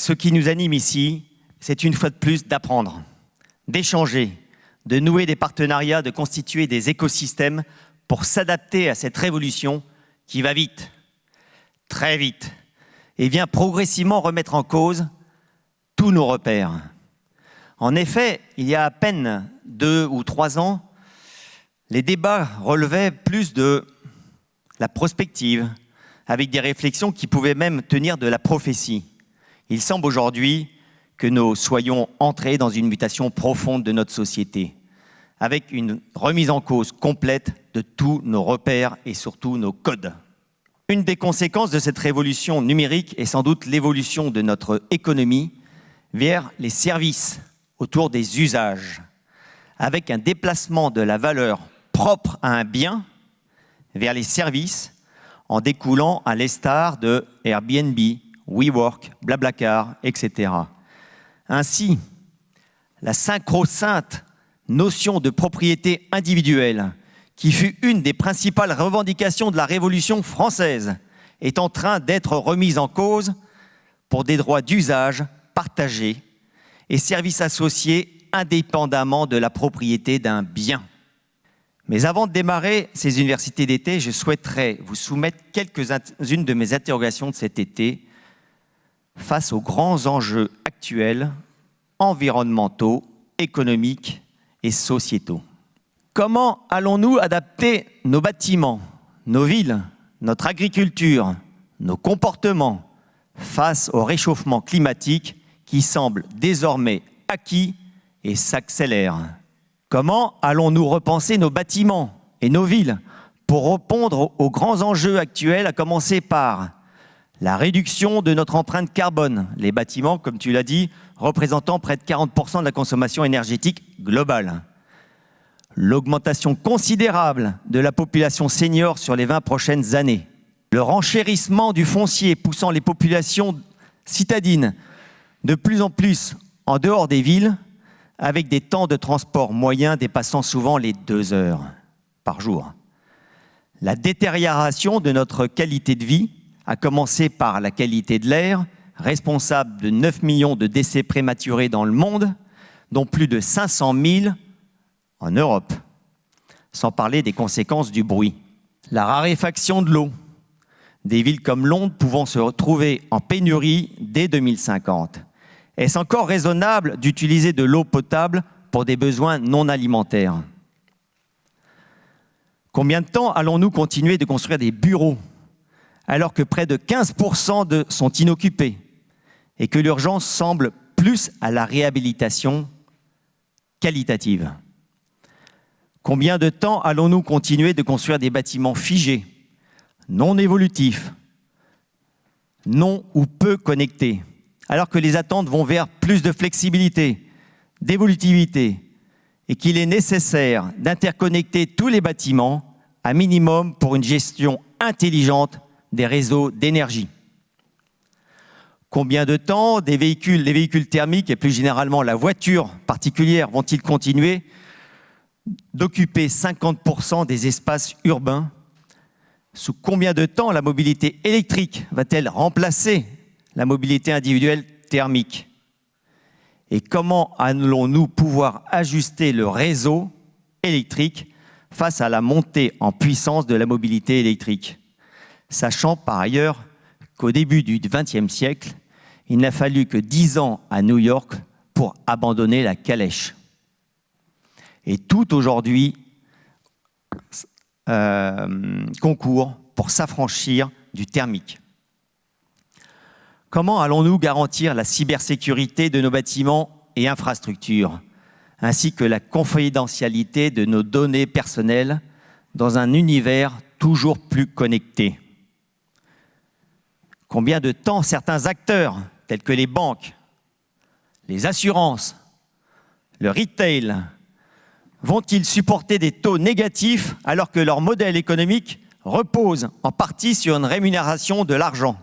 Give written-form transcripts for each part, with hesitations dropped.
ce qui nous anime ici, c'est une fois de plus d'apprendre, d'échanger, de nouer des partenariats, de constituer des écosystèmes pour s'adapter à cette révolution qui va vite, très vite, et vient progressivement remettre en cause tous nos repères. En effet, il y a à peine 2 ou 3 ans, les débats relevaient plus de la prospective, avec des réflexions qui pouvaient même tenir de la prophétie. Il semble aujourd'hui que nous soyons entrés dans une mutation profonde de notre société, avec une remise en cause complète de tous nos repères et surtout nos codes. Une des conséquences de cette révolution numérique est sans doute l'évolution de notre économie vers les services autour des usages, avec un déplacement de la valeur propre à un bien vers les services en découlant à l'instar de Airbnb, WeWork, Blablacar, etc. Ainsi, la sacro-sainte notion de propriété individuelle, qui fut une des principales revendications de la Révolution française, est en train d'être remise en cause pour des droits d'usage partagés et services associés indépendamment de la propriété d'un bien. Mais avant de démarrer ces universités d'été, je souhaiterais vous soumettre quelques-unes de mes interrogations de cet été face aux grands enjeux actuels, environnementaux, économiques et sociétaux. Comment allons-nous adapter nos bâtiments, nos villes, notre agriculture, nos comportements face au réchauffement climatique qui semble désormais acquis et s'accélère? Comment allons-nous repenser nos bâtiments et nos villes pour répondre aux grands enjeux actuels, à commencer par la réduction de notre empreinte carbone, les bâtiments, comme tu l'as dit, représentant près de 40% de la consommation énergétique globale. L'augmentation considérable de la population senior sur les 20 prochaines années. Le renchérissement du foncier poussant les populations citadines de plus en plus en dehors des villes, avec des temps de transport moyens dépassant souvent les 2 heures par jour. La détérioration de notre qualité de vie, à commencer par la qualité de l'air, responsable de 9 millions de décès prématurés dans le monde, dont plus de 500 000 en Europe, sans parler des conséquences du bruit. La raréfaction de l'eau, des villes comme Londres pouvant se retrouver en pénurie dès 2050. Est-ce encore raisonnable d'utiliser de l'eau potable pour des besoins non alimentaires? Combien de temps allons-nous continuer de construire des bureaux alors que près de 15% sont inoccupés et que l'urgence semble plus à la réhabilitation qualitative? Combien de temps allons-nous continuer de construire des bâtiments figés, non évolutifs, non ou peu connectés, alors que les attentes vont vers plus de flexibilité, d'évolutivité, et qu'il est nécessaire d'interconnecter tous les bâtiments, à minimum pour une gestion intelligente des réseaux d'énergie? Combien de temps les véhicules thermiques et plus généralement la voiture particulière vont-ils continuer d'occuper 50% des espaces urbains? Sous combien de temps la mobilité électrique va-t-elle remplacer la mobilité individuelle thermique? Et comment allons-nous pouvoir ajuster le réseau électrique face à la montée en puissance de la mobilité électrique? Sachant par ailleurs qu'au début du XXe siècle, il n'a fallu que 10 ans à New York pour abandonner la calèche. Et tout aujourd'hui concourt pour s'affranchir du thermique. Comment allons-nous garantir la cybersécurité de nos bâtiments et infrastructures, ainsi que la confidentialité de nos données personnelles dans un univers toujours plus connecté? Combien de temps certains acteurs, tels que les banques, les assurances, le retail, vont-ils supporter des taux négatifs alors que leur modèle économique repose en partie sur une rémunération de l'argent?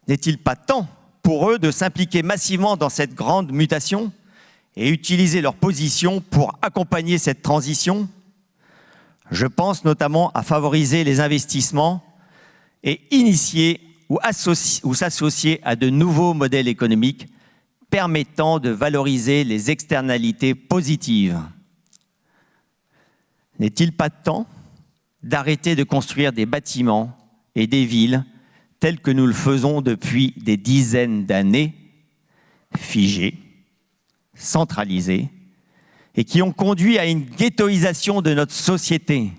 N'est-il pas temps pour eux de s'impliquer massivement dans cette grande mutation et utiliser leur position pour accompagner cette transition? Je pense notamment à favoriser les investissements et initier ou s'associer à de nouveaux modèles économiques permettant de valoriser les externalités positives. N'est-il pas temps d'arrêter de construire des bâtiments et des villes tels que nous le faisons depuis des dizaines d'années, figés, centralisés, et qui ont conduit à une ghettoisation de notre société,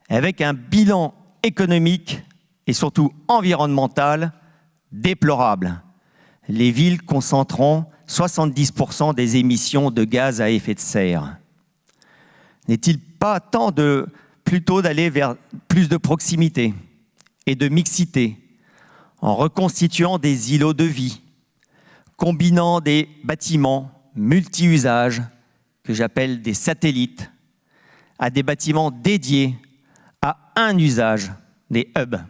avec un bilan économique et surtout environnemental déplorable. Les villes concentrant 70% des émissions de gaz à effet de serre. N'est-il pas temps plutôt d'aller vers plus de proximité et de mixité, en reconstituant des îlots de vie, combinant des bâtiments multi-usages, que j'appelle des satellites, à des bâtiments dédiés à un usage, des hubs,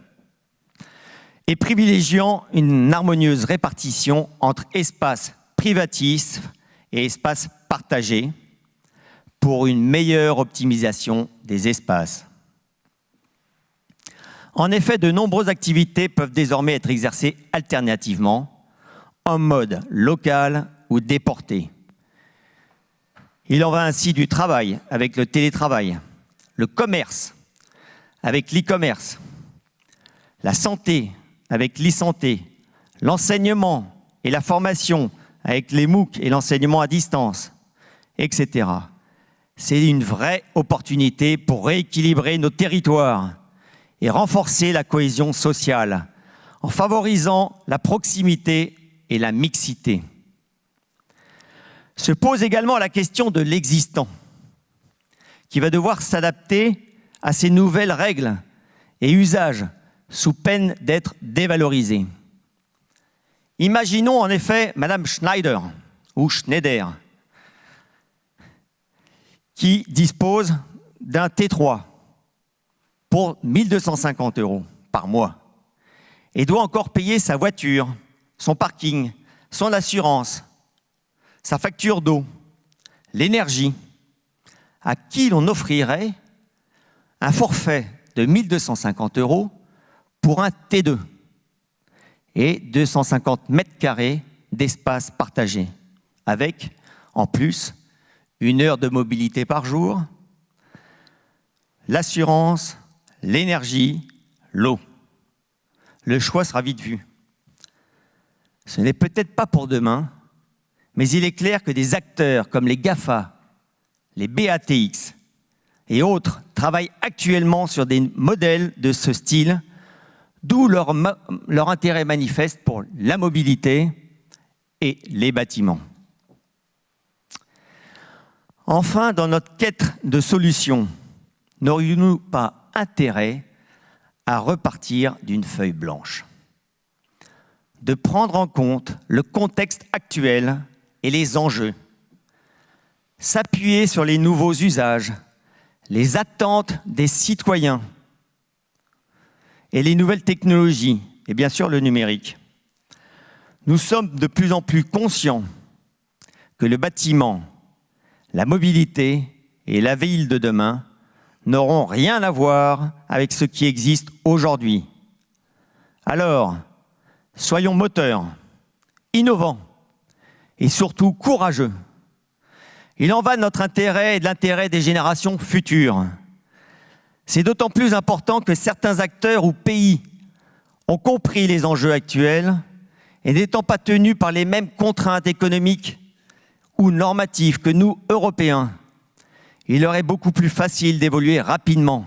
et privilégiant une harmonieuse répartition entre espaces privatifs et espaces partagés pour une meilleure optimisation des espaces. En effet, de nombreuses activités peuvent désormais être exercées alternativement, en mode local ou déporté. Il en va ainsi du travail avec le télétravail, le commerce avec l'e-commerce, la santé avec l'e-santé, l'enseignement et la formation avec les MOOC et l'enseignement à distance, etc. C'est une vraie opportunité pour rééquilibrer nos territoires et renforcer la cohésion sociale en favorisant la proximité et la mixité. Se pose également la question de l'existant, qui va devoir s'adapter à ces nouvelles règles et usages sous peine d'être dévalorisé. Imaginons en effet Madame Schneider ou Schneider qui dispose d'un T3 pour 1 250 € par mois et doit encore payer sa voiture, son parking, son assurance, sa facture d'eau, l'énergie. À qui l'on offrirait un forfait de 1 250 € pour un T2 et 250 mètres carrés d'espace partagé, avec, en plus, 1 heure de mobilité par jour, l'assurance, l'énergie, l'eau. Le choix sera vite vu. Ce n'est peut-être pas pour demain, mais il est clair que des acteurs comme les GAFA, les BATX et autres travaillent actuellement sur des modèles de ce style, d'où leur intérêt manifeste pour la mobilité et les bâtiments. Enfin, dans notre quête de solutions, n'aurions-nous pas intérêt à repartir d'une feuille blanche, de prendre en compte le contexte actuel et les enjeux, s'appuyer sur les nouveaux usages, les attentes des citoyens et les nouvelles technologies, et bien sûr le numérique. Nous sommes de plus en plus conscients que le bâtiment, la mobilité et la ville de demain n'auront rien à voir avec ce qui existe aujourd'hui. Alors, soyons moteurs, innovants et surtout courageux. Il en va de notre intérêt et de l'intérêt des générations futures. C'est d'autant plus important que certains acteurs ou pays ont compris les enjeux actuels et n'étant pas tenus par les mêmes contraintes économiques ou normatives que nous, Européens, il leur est beaucoup plus facile d'évoluer rapidement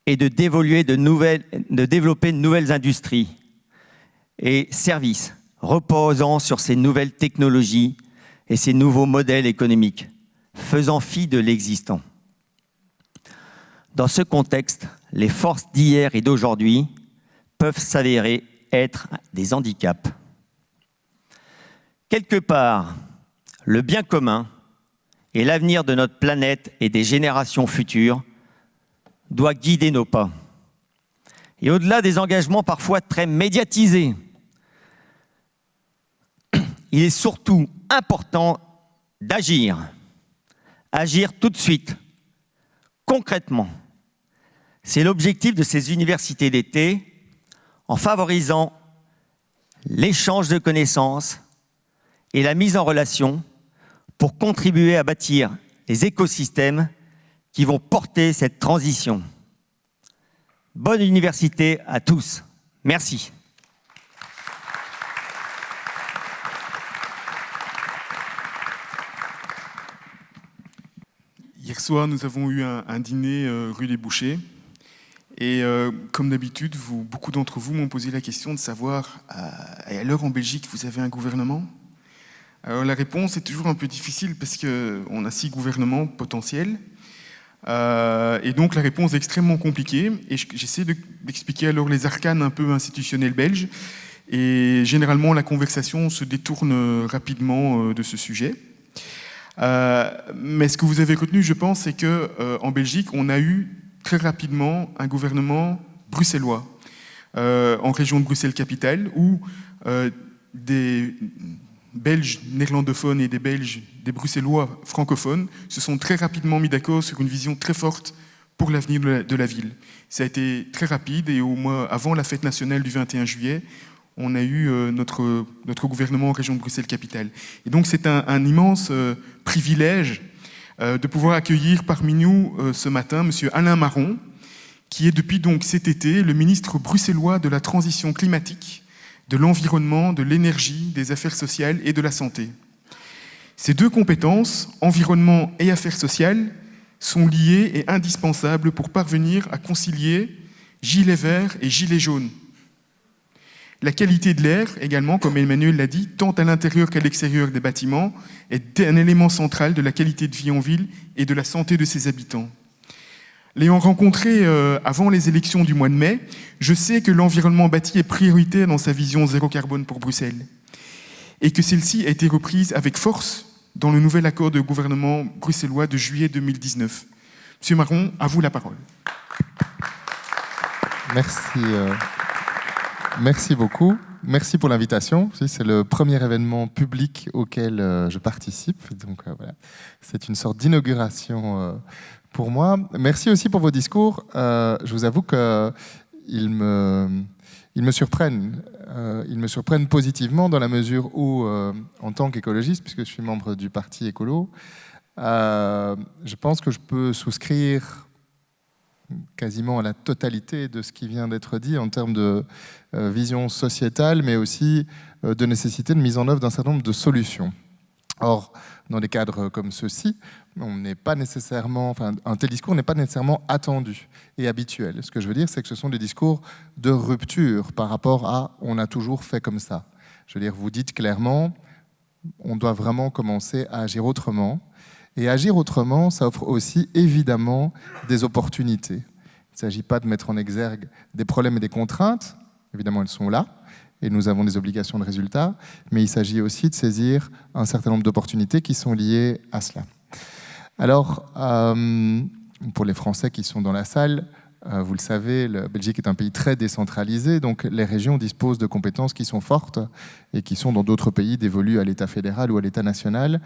et de développer de nouvelles industries et services reposant sur ces nouvelles technologies et ces nouveaux modèles économiques, faisant fi de l'existant. Dans ce contexte, les forces d'hier et d'aujourd'hui peuvent s'avérer être des handicaps. Quelque part, le bien commun et l'avenir de notre planète et des générations futures doit guider nos pas. Et au-delà des engagements parfois très médiatisés, il est surtout important d'agir. Agir tout de suite, concrètement. C'est l'objectif de ces universités d'été, en favorisant l'échange de connaissances et la mise en relation pour contribuer à bâtir les écosystèmes qui vont porter cette transition. Bonne université à tous. Merci. Hier soir, nous avons eu un dîner rue des Bouchers. Et comme d'habitude, beaucoup d'entre vous m'ont posé la question de savoir, à l'heure en Belgique, vous avez un gouvernement ? Alors la réponse est toujours un peu difficile parce qu'on a 6 gouvernements potentiels. Et donc la réponse est extrêmement compliquée. Et j'essaie d'expliquer alors les arcanes un peu institutionnels belges. Et généralement, la conversation se détourne rapidement de ce sujet. Mais ce que vous avez retenu, je pense, c'est qu'en Belgique, on a eu très rapidement un gouvernement bruxellois, en région de Bruxelles-Capitale, où des Belges néerlandophones et des Bruxellois francophones se sont très rapidement mis d'accord sur une vision très forte pour l'avenir de la ville. Ça a été très rapide et avant la fête nationale du 21 juillet, on a eu notre gouvernement en région de Bruxelles-Capitale. Et donc c'est un immense privilège de pouvoir accueillir parmi nous ce matin M. Alain Marron, qui est depuis donc cet été le ministre bruxellois de la transition climatique, de l'environnement, de l'énergie, des affaires sociales et de la santé. Ces 2 compétences, environnement et affaires sociales, sont liées et indispensables pour parvenir à concilier gilets verts et gilets jaunes. La qualité de l'air, également, comme Emmanuel l'a dit, tant à l'intérieur qu'à l'extérieur des bâtiments, est un élément central de la qualité de vie en ville et de la santé de ses habitants. L'ayant rencontré avant les élections du mois de mai, je sais que l'environnement bâti est prioritaire dans sa vision zéro carbone pour Bruxelles et que celle-ci a été reprise avec force dans le nouvel accord de gouvernement bruxellois de juillet 2019. Monsieur Marron, à vous la parole. Merci. Merci beaucoup. Merci pour l'invitation. C'est le premier événement public auquel je participe. Donc voilà, c'est une sorte d'inauguration pour moi. Merci aussi pour vos discours. Je vous avoue qu'ils me surprennent. Ils me surprennent positivement dans la mesure où, en tant qu'écologiste, puisque je suis membre du Parti écolo, je pense que je peux souscrire quasiment à la totalité de ce qui vient d'être dit en termes de vision sociétale, mais aussi de nécessité de mise en œuvre d'un certain nombre de solutions. Or, dans des cadres comme ceux-ci, un tel discours n'est pas nécessairement attendu et habituel. Ce que je veux dire, c'est que ce sont des discours de rupture par rapport à « on a toujours fait comme ça ». Je veux dire, vous dites clairement, on doit vraiment commencer à agir autrement. Et agir autrement, ça offre aussi évidemment des opportunités. Il ne s'agit pas de mettre en exergue des problèmes et des contraintes, évidemment elles sont là, et nous avons des obligations de résultat, mais il s'agit aussi de saisir un certain nombre d'opportunités qui sont liées à cela. Alors, pour les Français qui sont dans la salle, vous le savez, la Belgique est un pays très décentralisé, donc les régions disposent de compétences qui sont fortes et qui sont dans d'autres pays dévolues à l'État fédéral ou à l'État national.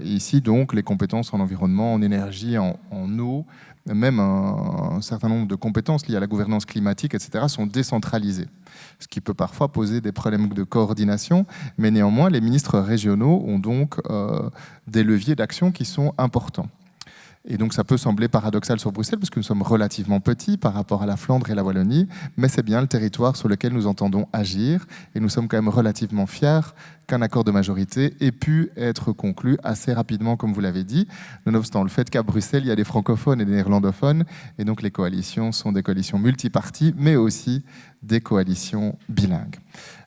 Ici, donc, les compétences en environnement, en énergie, en eau, même un certain nombre de compétences liées à la gouvernance climatique, etc., sont décentralisées. Ce qui peut parfois poser des problèmes de coordination, mais néanmoins, les ministres régionaux ont donc des leviers d'action qui sont importants. Et donc ça peut sembler paradoxal sur Bruxelles, parce que nous sommes relativement petits par rapport à la Flandre et la Wallonie, mais c'est bien le territoire sur lequel nous entendons agir, et nous sommes quand même relativement fiers qu'un accord de majorité ait pu être conclu assez rapidement, comme vous l'avez dit, nonobstant le fait qu'à Bruxelles, il y a des francophones et des néerlandophones, et donc les coalitions sont des coalitions multiparties, mais aussi des coalitions bilingues.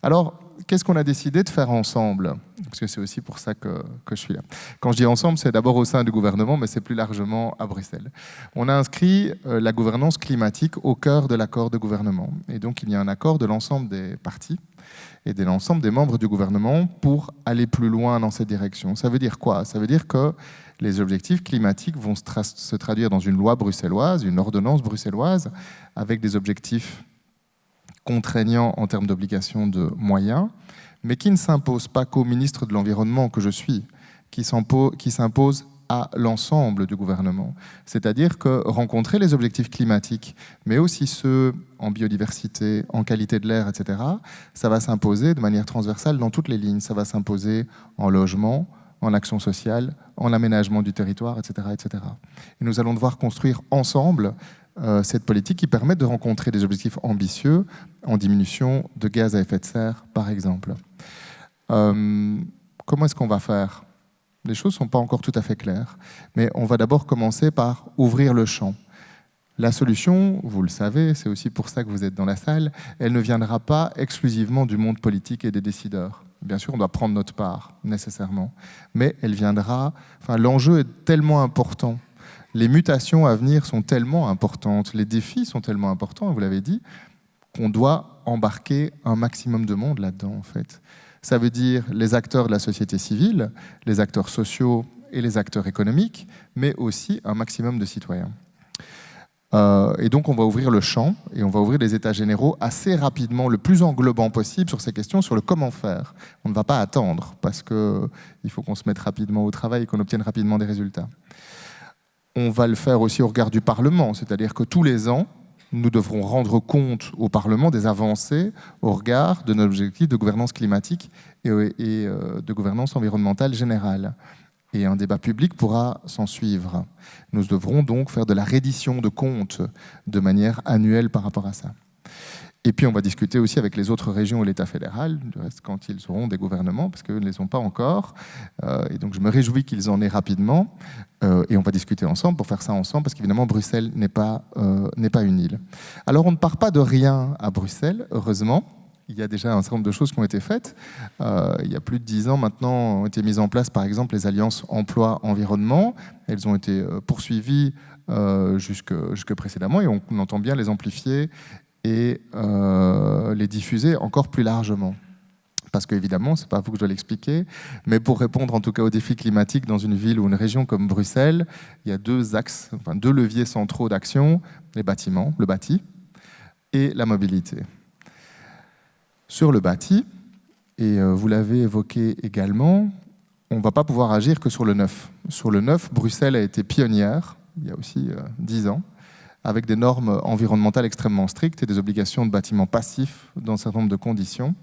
Alors, qu'est-ce qu'on a décidé de faire ensemble? Parce que c'est aussi pour ça que je suis là. Quand je dis ensemble, c'est d'abord au sein du gouvernement, mais c'est plus largement à Bruxelles. On a inscrit la gouvernance climatique au cœur de l'accord de gouvernement. Et donc, il y a un accord de l'ensemble des partis et de l'ensemble des membres du gouvernement pour aller plus loin dans cette direction. Ça veut dire quoi? Ça veut dire que les objectifs climatiques vont se traduire dans une loi bruxelloise, une ordonnance bruxelloise, avec des objectifs contraignant en termes d'obligation de moyens, mais qui ne s'impose pas qu'au ministre de l'Environnement que je suis, qui s'impose à l'ensemble du gouvernement. C'est-à-dire que rencontrer les objectifs climatiques, mais aussi ceux en biodiversité, en qualité de l'air, etc., ça va s'imposer de manière transversale dans toutes les lignes. Ça va s'imposer en logement, en action sociale, en aménagement du territoire, etc., etc. Et nous allons devoir construire ensemble cette politique qui permet de rencontrer des objectifs ambitieux en diminution de gaz à effet de serre, par exemple. Comment est-ce qu'on va faire ? Les choses ne sont pas encore tout à fait claires, mais on va d'abord commencer par ouvrir le champ. La solution, vous le savez, c'est aussi pour ça que vous êtes dans la salle, elle ne viendra pas exclusivement du monde politique et des décideurs. Bien sûr, on doit prendre notre part, nécessairement, mais elle viendra... Enfin, l'enjeu est tellement important, les mutations à venir sont tellement importantes, les défis sont tellement importants, vous l'avez dit, qu'on doit embarquer un maximum de monde là-dedans, en fait. Ça veut dire les acteurs de la société civile, les acteurs sociaux et les acteurs économiques, mais aussi un maximum de citoyens. Et donc on va ouvrir le champ et on va ouvrir des états généraux assez rapidement, le plus englobant possible sur ces questions, sur le comment faire. On ne va pas attendre parce qu'il faut qu'on se mette rapidement au travail et qu'on obtienne rapidement des résultats. On va le faire aussi au regard du Parlement, c'est-à-dire que tous les ans, nous devrons rendre compte au Parlement des avancées au regard de nos objectifs de gouvernance climatique et de gouvernance environnementale générale. Et un débat public pourra s'en suivre. Nous devrons donc faire de la reddition de comptes de manière annuelle par rapport à ça. Et puis on va discuter aussi avec les autres régions et l'État fédéral, du reste quand ils auront des gouvernements, parce qu'eux ne les ont pas encore. Et donc je me réjouis qu'ils en aient rapidement. Et on va discuter ensemble pour faire ça ensemble, parce qu'évidemment Bruxelles n'est pas une île. Alors on ne part pas de rien à Bruxelles, heureusement. Il y a déjà un certain nombre de choses qui ont été faites. Il y a plus de 10 ans maintenant ont été mises en place, par exemple, les alliances emploi-environnement. Elles ont été poursuivies jusque précédemment et on entend bien les amplifier et les diffuser encore plus largement. Parce qu'évidemment, ce n'est pas vous que je dois l'expliquer, mais pour répondre en tout cas aux défis climatiques dans une ville ou une région comme Bruxelles, il y a deux leviers centraux d'action, les bâtiments, le bâti, et la mobilité. Sur le bâti, et vous l'avez évoqué également, on ne va pas pouvoir agir que sur le neuf. Sur le neuf, Bruxelles a été pionnière, il y a aussi 10 ans, avec des normes environnementales extrêmement strictes et des obligations de bâtiments passifs dans un certain nombre de conditions.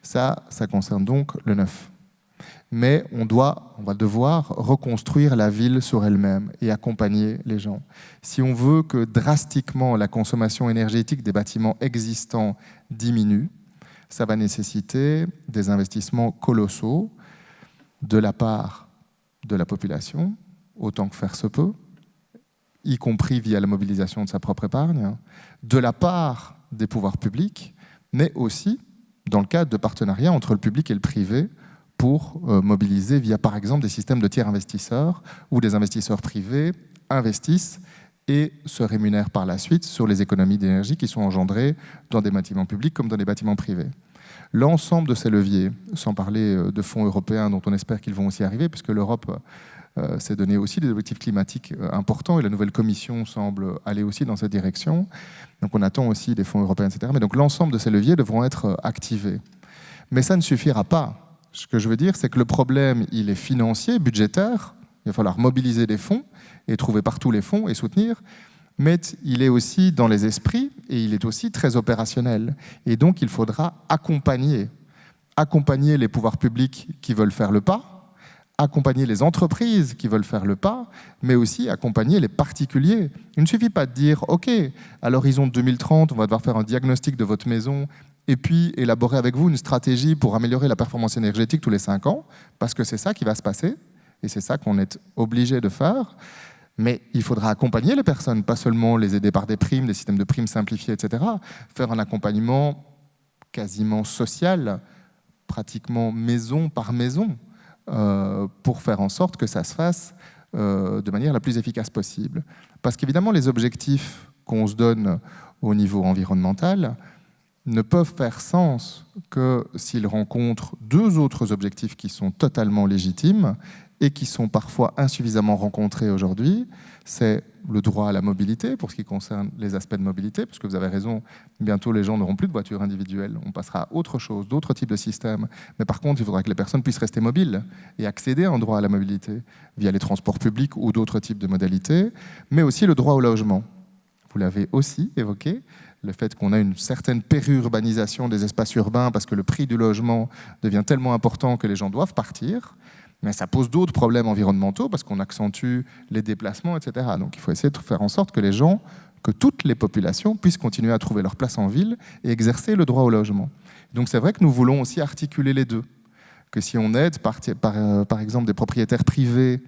Ça concerne donc le neuf. Mais on va devoir reconstruire la ville sur elle-même et accompagner les gens. Si on veut que drastiquement la consommation énergétique des bâtiments existants diminue, ça va nécessiter des investissements colossaux de la part de la population, autant que faire se peut, y compris via la mobilisation de sa propre épargne, de la part des pouvoirs publics, mais aussi dans le cadre de partenariats entre le public et le privé pour mobiliser via, par exemple, des systèmes de tiers investisseurs où des investisseurs privés investissent et se rémunèrent par la suite sur les économies d'énergie qui sont engendrées dans des bâtiments publics comme dans des bâtiments privés. L'ensemble de ces leviers, sans parler de fonds européens dont on espère qu'ils vont aussi arriver, puisque l'Europe s'est donné aussi des objectifs climatiques importants et la nouvelle Commission semble aller aussi dans cette direction. Donc on attend aussi des fonds européens, etc. Mais donc l'ensemble de ces leviers devront être activés. Mais ça ne suffira pas. Ce que je veux dire, c'est que le problème, il est financier, budgétaire. Il va falloir mobiliser des fonds et trouver partout les fonds et soutenir. Mais il est aussi dans les esprits et il est aussi très opérationnel. Et donc il faudra accompagner les pouvoirs publics qui veulent faire le pas, accompagner les entreprises qui veulent faire le pas, mais aussi accompagner les particuliers. Il ne suffit pas de dire « Ok, à l'horizon de 2030, on va devoir faire un diagnostic de votre maison et puis élaborer avec vous une stratégie pour améliorer la performance énergétique tous les 5 ans, parce que c'est ça qui va se passer, et c'est ça qu'on est obligé de faire. Mais il faudra accompagner les personnes, pas seulement les aider par des primes, des systèmes de primes simplifiés, etc. Faire un accompagnement quasiment social, pratiquement maison par maison, pour faire en sorte que ça se fasse de manière la plus efficace possible. Parce qu'évidemment, les objectifs qu'on se donne au niveau environnemental ne peuvent faire sens que s'ils rencontrent deux autres objectifs qui sont totalement légitimes et qui sont parfois insuffisamment rencontrés aujourd'hui, c'est le droit à la mobilité, pour ce qui concerne les aspects de mobilité, parce que vous avez raison, bientôt les gens n'auront plus de voiture individuelle, on passera à autre chose, d'autres types de systèmes. Mais par contre, il faudra que les personnes puissent rester mobiles et accéder à un droit à la mobilité via les transports publics ou d'autres types de modalités, mais aussi le droit au logement. Vous l'avez aussi évoqué, le fait qu'on a une certaine périurbanisation des espaces urbains parce que le prix du logement devient tellement important que les gens doivent partir. Mais ça pose d'autres problèmes environnementaux parce qu'on accentue les déplacements, etc. Donc il faut essayer de faire en sorte que les gens, que toutes les populations puissent continuer à trouver leur place en ville et exercer le droit au logement. Donc c'est vrai que nous voulons aussi articuler les deux. Que si on aide par exemple des propriétaires privés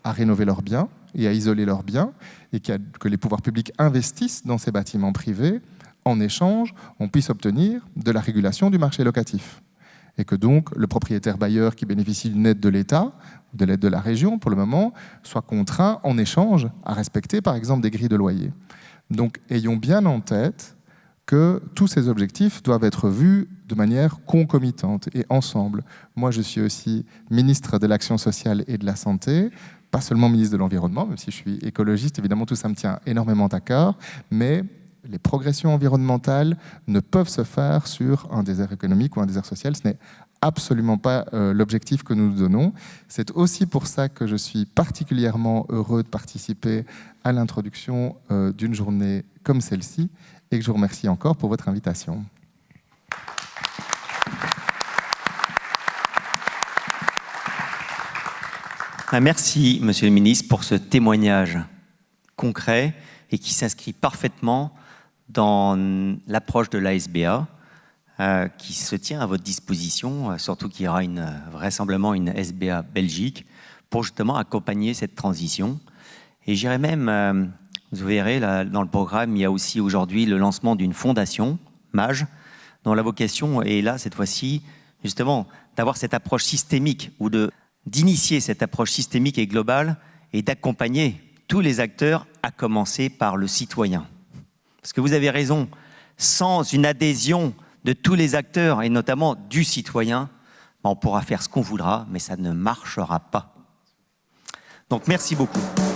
à rénover leurs biens et à isoler leurs biens, et que les pouvoirs publics investissent dans ces bâtiments privés, en échange, on puisse obtenir de la régulation du marché locatif. Et que donc le propriétaire bailleur qui bénéficie d'une aide de l'État, de l'aide de la région pour le moment, soit contraint en échange à respecter par exemple des grilles de loyer. Donc ayons bien en tête que tous ces objectifs doivent être vus de manière concomitante et ensemble. Moi je suis aussi ministre de l'Action sociale et de la Santé, pas seulement ministre de l'Environnement, même si je suis écologiste, évidemment tout ça me tient énormément à cœur, mais les progressions environnementales ne peuvent se faire sur un désert économique ou un désert social. Ce n'est absolument pas l'objectif que nous nous donnons. C'est aussi pour ça que je suis particulièrement heureux de participer à l'introduction d'une journée comme celle-ci et que je vous remercie encore pour votre invitation. Merci, Monsieur le Ministre, pour ce témoignage concret et qui s'inscrit parfaitement dans l'approche de l'ASBA qui se tient à votre disposition, surtout qu'il y aura vraisemblablement une SBA Belgique pour justement accompagner cette transition. Et j'irais même, vous verrez, là, dans le programme, il y a aussi aujourd'hui le lancement d'une fondation, MAGE, dont la vocation est là, cette fois-ci, justement, d'avoir cette approche systémique ou d'initier cette approche systémique et globale et d'accompagner tous les acteurs, à commencer par le citoyen. Parce que vous avez raison, sans une adhésion de tous les acteurs, et notamment du citoyen, on pourra faire ce qu'on voudra, mais ça ne marchera pas. Donc merci beaucoup.